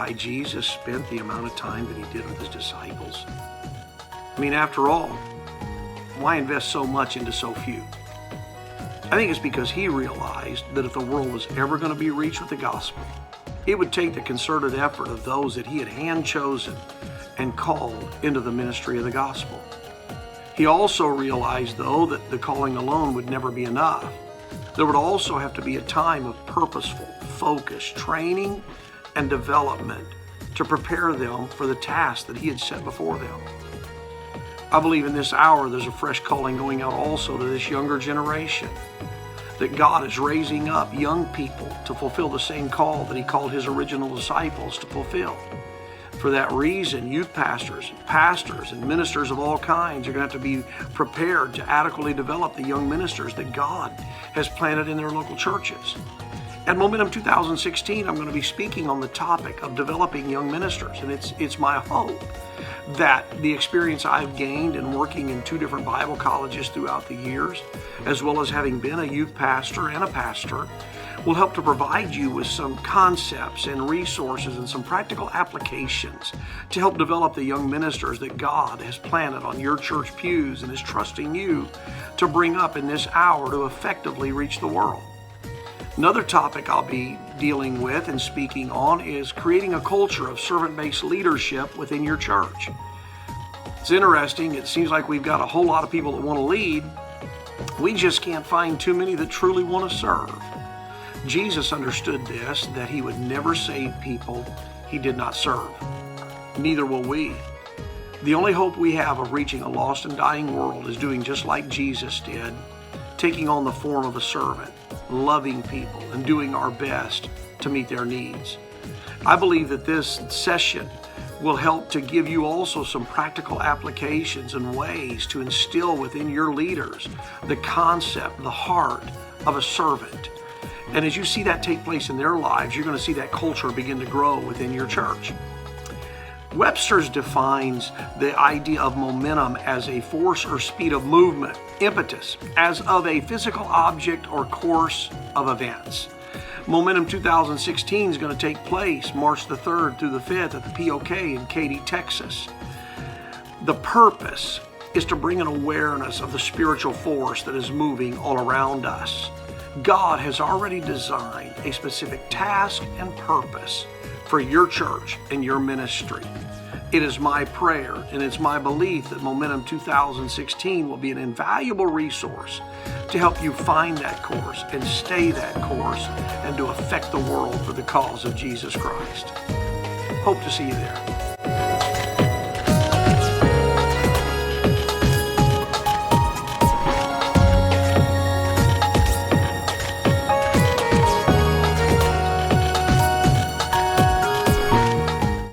why Jesus spent the amount of time that he did with his disciples? I mean, after all, why invest so much into so few? I think it's because he realized that if the world was ever going to be reached with the gospel, it would take the concerted effort of those that he had hand-chosen and called into the ministry of the gospel. He also realized, though, that the calling alone would never be enough. There would also have to be a time of purposeful, focused training and development to prepare them for the task that he had set before them. I believe in this hour there's a fresh calling going out also to this younger generation, that God is raising up young people to fulfill the same call that he called his original disciples to fulfill. For that reason, youth pastors, and ministers of all kinds are going to have to be prepared to adequately develop the young ministers that God has planted in their local churches. At Momentum 2016, I'm going to be speaking on the topic of developing young ministers, and it's my hope that the experience I've gained in working in 2 different Bible colleges throughout the years, as well as having been a youth pastor and a pastor, will help to provide you with some concepts and resources and some practical applications to help develop the young ministers that God has planted on your church pews and is trusting you to bring up in this hour to effectively reach the world. Another topic I'll be dealing with and speaking on is creating a culture of servant-based leadership within your church. It's interesting. It seems like we've got a whole lot of people that want to lead. We just can't find too many that truly want to serve. Jesus understood this, that he would never save people he did not serve. Neither will we. The only hope we have of reaching a lost and dying world is doing just like Jesus did, taking on the form of a servant, loving people, and doing our best to meet their needs. I believe that this session will help to give you also some practical applications and ways to instill within your leaders the concept, the heart of a servant. And as you see that take place in their lives, you're going to see that culture begin to grow within your church. Webster's defines the idea of momentum as a force or speed of movement, impetus, as of a physical object or course of events. Momentum 2016 is going to take place March the 3rd through the 5th at the POK in Katy, Texas. The purpose is to bring an awareness of the spiritual force that is moving all around us. God has already designed a specific task and purpose for your church and your ministry. It is my prayer and it's my belief that Momentum 2016 will be an invaluable resource to help you find that course and stay that course and to affect the world for the cause of Jesus Christ. Hope to see you there.